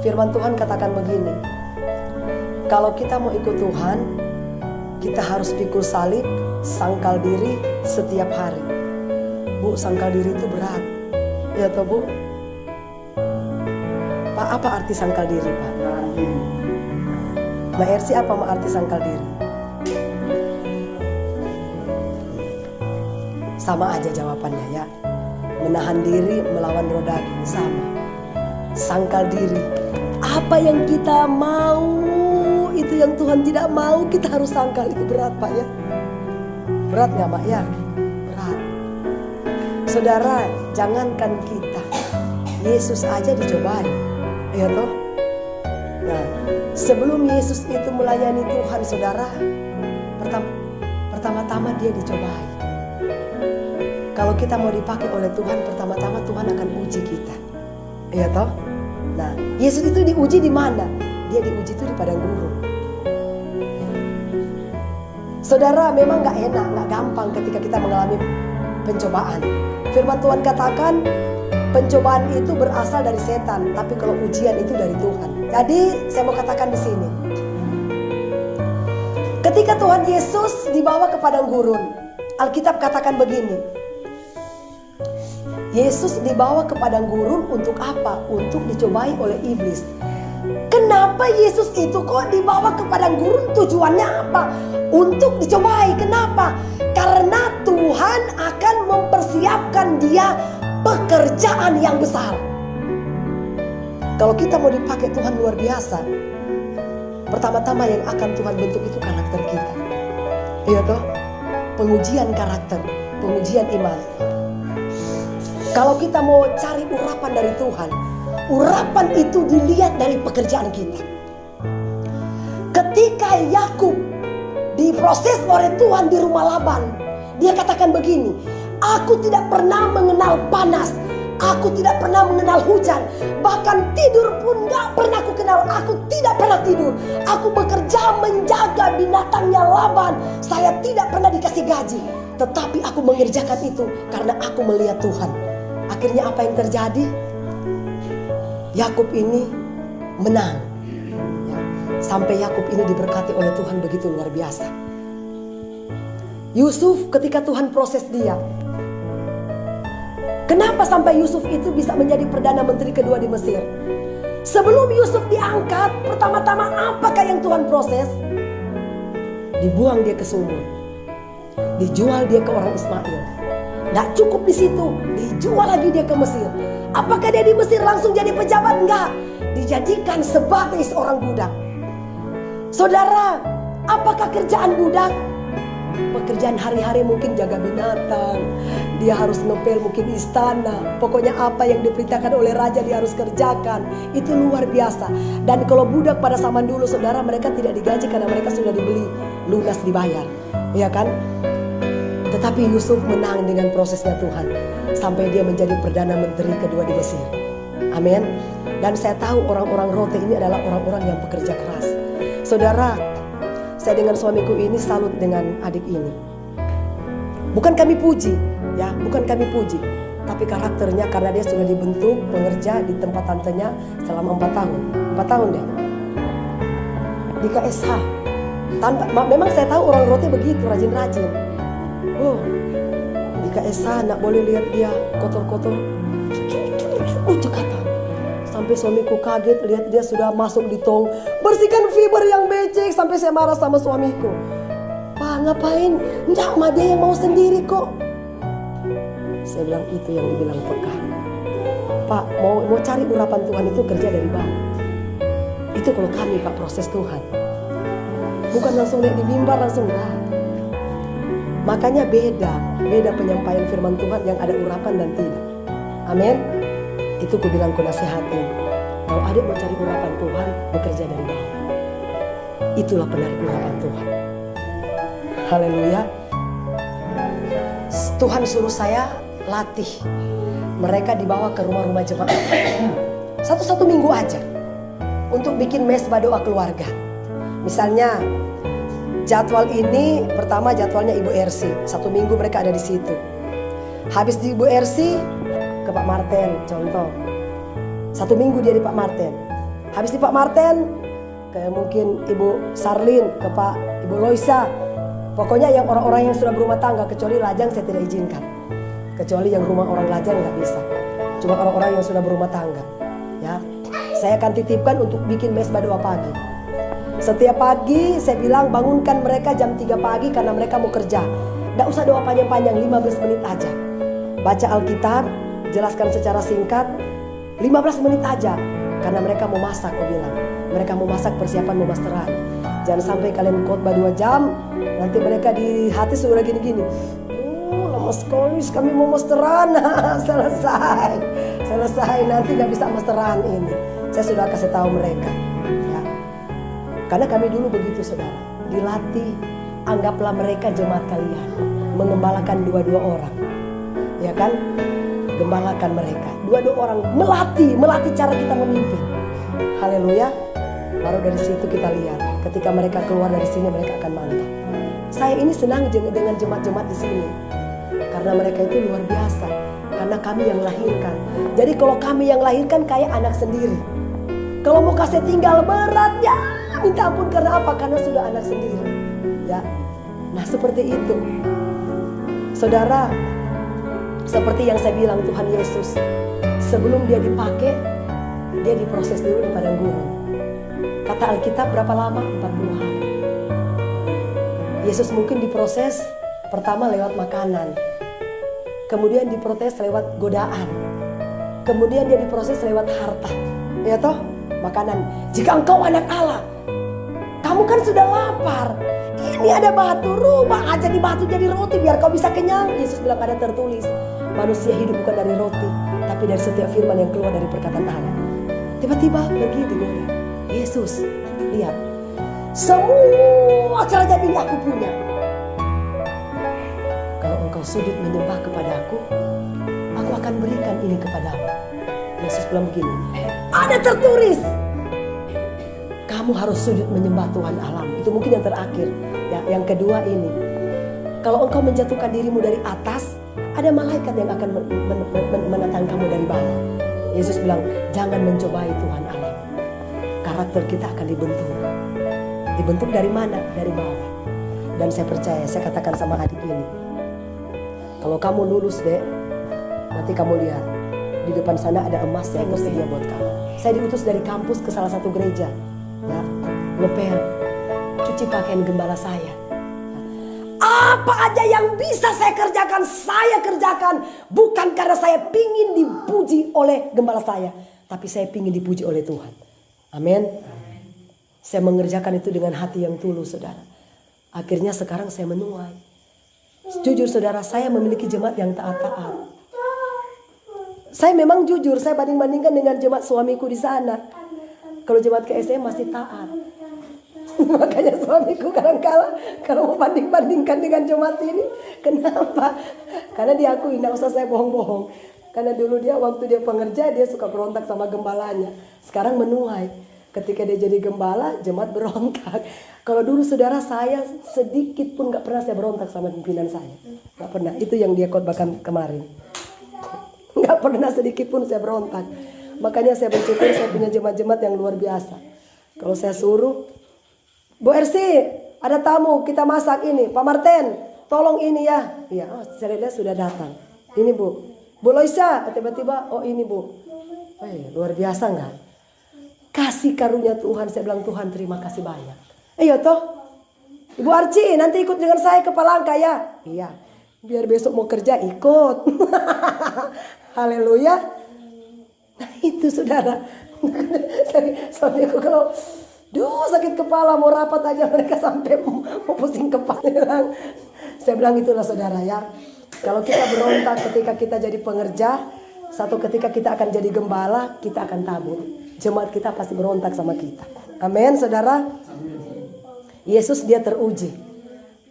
Firman Tuhan katakan begini, kalau kita mau ikut Tuhan, kita harus pikul salib, sangkal diri setiap hari. Bu, sangkal diri itu berat. Ya toh Bu? Pak, apa arti sangkal diri Pak? Mbak Ersi, apa arti sangkal diri? Sama aja jawabannya ya. Menahan diri melawan roh daging, sama. Sangkal diri. Apa yang kita mau, itu yang Tuhan tidak mau, kita harus sangkal. Itu berat Pak ya. Berat gak Mak ya? Berat. Saudara, jangankan kita, Yesus aja dicobai. Ya toh? Nah, sebelum Yesus itu melayani Tuhan, saudara, pertama-tama dia dicobai. Kalau kita mau dipakai oleh Tuhan, pertama-tama Tuhan akan uji kita. Ya toh? Nah, Yesus itu diuji di mana? Dia diuji itu di padang gurun. Ya. Saudara, memang gak enak, gak gampang ketika kita mengalami pencobaan. Firman Tuhan katakan, pencobaan itu berasal dari setan, tapi kalau ujian itu dari Tuhan. Jadi, saya mau katakan di sini. Ketika Tuhan Yesus dibawa ke padang gurun, Alkitab katakan begini. Yesus dibawa ke padang gurun untuk apa? Untuk dicobai oleh iblis. Kenapa Yesus itu kok dibawa ke padang gurun? Tujuannya apa? Untuk dicobai. Kenapa? Karena Tuhan akan mempersiapkan dia pekerjaan yang besar. Kalau kita mau dipakai Tuhan luar biasa, pertama-tama yang akan Tuhan bentuk itu karakter kita. Iya toh? Pengujian karakter, pengujian iman. Kalau kita mau cari urapan dari Tuhan, urapan itu dilihat dari pekerjaan kita. Ketika Yakub diproses oleh Tuhan di rumah Laban, dia katakan begini, aku tidak pernah mengenal panas, aku tidak pernah mengenal hujan, bahkan tidur pun gak pernah aku kenal, aku tidak pernah tidur. Aku bekerja menjaga binatangnya Laban, saya tidak pernah dikasih gaji, tetapi aku mengerjakan itu karena aku melihat Tuhan. Akhirnya apa yang terjadi? Yakub ini menang. Ya, sampai Yakub ini diberkati oleh Tuhan begitu luar biasa. Yusuf ketika Tuhan proses dia. Kenapa sampai Yusuf itu bisa menjadi Perdana Menteri kedua di Mesir? Sebelum Yusuf diangkat, pertama-tama apakah yang Tuhan proses? Dibuang dia ke sumur. Dijual dia ke orang Ismail. Nggak cukup di situ, dijual lagi dia ke Mesir. Apakah dia di Mesir langsung jadi pejabat? Enggak, dijadikan sebagai seorang budak. Saudara, apakah kerjaan budak? Pekerjaan hari-hari mungkin jaga binatang, dia harus ngepel mungkin istana. Pokoknya apa yang diperintahkan oleh raja dia harus kerjakan. Itu luar biasa. Dan kalau budak pada zaman dulu, saudara, mereka tidak digaji karena mereka sudah dibeli, lunas dibayar, ya kan? Tetapi Yusuf menang dengan prosesnya Tuhan, sampai dia menjadi Perdana Menteri kedua di Mesir. Amin. Dan saya tahu orang-orang Rote ini adalah orang-orang yang pekerja keras. Saudara, saya dengan suamiku ini salut dengan adik ini. Bukan kami puji, ya, bukan kami puji, tapi karakternya karena dia sudah dibentuk pengerja di tempat tantenya selama 4 tahun. 4 tahun deh. Di KSH. Memang saya tahu orang Rote begitu, rajin-rajin. Oh, di KSH nak boleh lihat dia kotor-kotor. Kata. Sampai suamiku kaget lihat dia sudah masuk di tong. Bersihkan fiber yang becek. Sampai saya marah sama suamiku. Pak, ngapain? Enggak, mah dia yang mau sendiri kok. Saya bilang itu yang dibilang peka. Pak, mau cari urapan Tuhan itu kerja dari bawah. Itu kalau kami Pak proses Tuhan. Bukan langsung naik di mimbar langsung enggak. Makanya beda penyampaian firman Tuhan yang ada urapan dan tidak. Amin. Itu ku bilang ku nasihatin. Kalau adik mau cari urapan Tuhan, bekerja dari bawah. Itulah penarik urapan Tuhan. Haleluya. Tuhan suruh saya latih. Mereka dibawa ke rumah-rumah jemaat. Satu minggu aja. Untuk bikin mesbah doa keluarga. Misalnya jadwal ini, pertama jadwalnya Ibu Ersi. 1 minggu mereka ada di situ. Habis di Ibu Ersi, ke Pak Martin, contoh. 1 minggu dia di Pak Martin. Habis di Pak Martin, ke mungkin Ibu Sarlin, ke Ibu Loisa. Pokoknya yang orang-orang yang sudah berumah tangga, kecuali lajang saya tidak izinkan. Kecuali yang rumah orang lajang nggak bisa. Cuma orang-orang yang sudah berumah tangga. Ya, saya akan titipkan untuk bikin mesbah doa pagi. Setiap pagi saya bilang bangunkan mereka jam 3 pagi karena mereka mau kerja. Nggak usah doa panjang-panjang, 15 menit aja. Baca Alkitab, jelaskan secara singkat, 15 menit aja. Karena mereka mau masak, aku bilang. Mereka mau masak, persiapan mau masteran. Jangan sampai kalian khotbah 2 jam, nanti mereka di hati sudah gini-gini. Lama sekali kami mau masteran. Selesai, nanti gak bisa masteran ini. Saya sudah kasih tahu mereka. Ya. Karena kami dulu begitu saudara. Dilatih, anggaplah mereka jemaat kalian. Mengembalakan 2-2 orang. Ya kan? Gembalakan mereka. 2-2 orang melatih cara kita memimpin. Haleluya. Baru dari situ kita lihat. Ketika mereka keluar dari sini mereka akan mantap. Saya ini senang dengan jemaat-jemaat di sini. Karena mereka itu luar biasa. Karena kami yang lahirkan. Jadi kalau kami yang lahirkan kayak anak sendiri. Kalau mau kasih tinggal berat ya minta ampun, karena apa? Karena sudah anak sendiri. Ya. Nah seperti itu. Saudara, seperti yang saya bilang Tuhan Yesus, sebelum dia dipakai, dia diproses dulu di padang gurun. Kata Alkitab berapa lama? 40 hari. Yesus mungkin diproses pertama lewat makanan. Kemudian diproses lewat godaan. Kemudian dia diproses lewat harta. Ya toh? Makanan. Jika engkau anak Allah, kamu kan sudah lapar. Ini ada batu, rubah aja di batu jadi roti biar kau bisa kenyang. Yesus bilang ada tertulis, manusia hidup bukan dari roti, tapi dari setiap firman yang keluar dari perkataan Allah. Tiba-tiba pergi digoda. Yesus, lihat. Semua kerajaan ini aku punya. Kalau engkau sujud menyembah kepadaku, aku akan berikan ini kepadamu. Yesus bilang begini, ada tertulis, kamu harus sujud menyembah Tuhan alam. Itu mungkin yang terakhir. Ya, yang kedua ini, kalau engkau menjatuhkan dirimu dari atas, ada malaikat yang akan menatang kamu dari bawah. Yesus bilang, jangan mencobai Tuhan alam. Karakter kita akan dibentuk. Dibentuk dari mana? Dari bawah. Dan saya percaya, saya katakan sama adik ini, kalau kamu lulus dek, nanti kamu lihat di depan sana ada emas yang tersedia buat kamu. Saya diutus dari kampus ke salah satu gereja, ya, ngepel, cuci pakaian gembala saya. Apa aja yang bisa saya kerjakan. Bukan karena saya pingin dipuji oleh gembala saya, tapi saya pingin dipuji oleh Tuhan. Amin. Saya mengerjakan itu dengan hati yang tulus, saudara. Akhirnya sekarang saya menuai. Jujur saudara, saya memiliki jemaat yang taat-taat. Saya memang jujur, saya banding-bandingkan dengan jemaat suamiku di sana. Kalau jemaat KSM masih taat. Makanya suamiku kadang-kala kalau mau banding-bandingkan dengan jemaat ini, kenapa? Karena diakui, nggak usah saya bohong-bohong. Karena dulu dia waktu dia pengerja dia suka berontak sama gembalanya. Sekarang menuai. Ketika dia jadi gembala, jemaat berontak. Kalau dulu saudara saya sedikit pun nggak pernah saya berontak sama pimpinan saya. Nggak pernah. Itu yang dia khotbahkan kemarin. Nggak pernah sedikit pun saya berontak. Makanya saya bersyukur saya punya jemaat-jemaat yang luar biasa. Kalau saya suruh, Bu Ersi, ada tamu, kita masak ini. Pak Martin, tolong ini ya. Iya, oh, saya lihat sudah datang. Ini Bu. Bu Loisa, tiba-tiba, oh ini Bu. Oh, iya, luar biasa nggak? Kasih karunia Tuhan, saya bilang Tuhan terima kasih banyak. Iya toh, Ibu Arci nanti ikut dengan saya ke Palangka ya. Iya, biar besok mau kerja ikut. Haleluya. Nah itu saudara. Suamiku kalau sakit kepala mau rapat aja mereka sampai mau pusing kepala. Saya bilang itulah saudara ya. Kalau kita berontak ketika kita jadi pengerja, satu ketika kita akan jadi gembala, kita akan tabur. Jemaat kita pasti berontak sama kita. Amin saudara. Yesus dia teruji.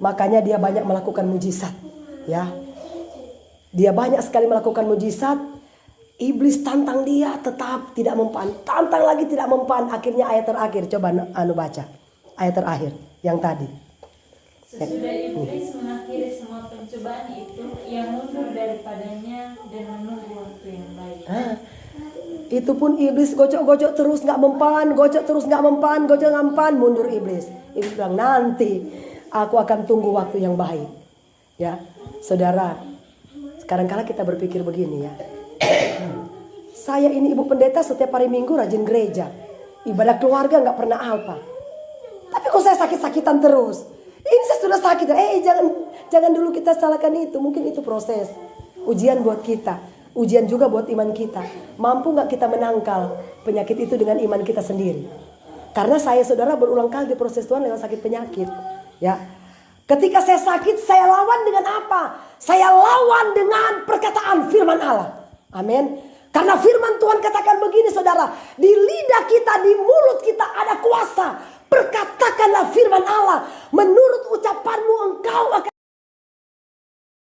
Makanya dia banyak melakukan mujizat. Ya. Dia banyak sekali melakukan mujizat. Iblis tantang dia tetap tidak mempan. Tantang lagi tidak mempan. Akhirnya ayat terakhir. Coba baca. Ayat terakhir. Yang tadi. Sesudah iblis mengakhiri semua pencobaan itu, ia mundur daripadanya dan menunggu waktu yang baik. Itu pun iblis gocok-gocok terus nggak mempan, gocok terus nggak mempan, gocok nggak mempan, mundur iblis. Iblis bilang nanti aku akan tunggu waktu yang baik. Ya, saudara. Sekarang kala kita berpikir begini ya. Saya ini ibu pendeta setiap hari Minggu rajin gereja, ibadah keluarga nggak pernah apa. Tapi kok saya sakit-sakitan terus? Ini saya sudah sakit. Jangan dulu kita salahkan itu. Mungkin itu proses ujian buat kita, ujian juga buat iman kita. Mampu nggak kita menangkal penyakit itu dengan iman kita sendiri? Karena saya saudara berulang kali di proses Tuhan lewat sakit penyakit. Ya, ketika saya sakit, saya lawan dengan apa? Saya lawan dengan perkataan firman Allah. Amin. Karena firman Tuhan katakan begini saudara, di lidah kita, di mulut kita ada kuasa. Perkatakanlah firman Allah, menurut ucapanmu engkau akan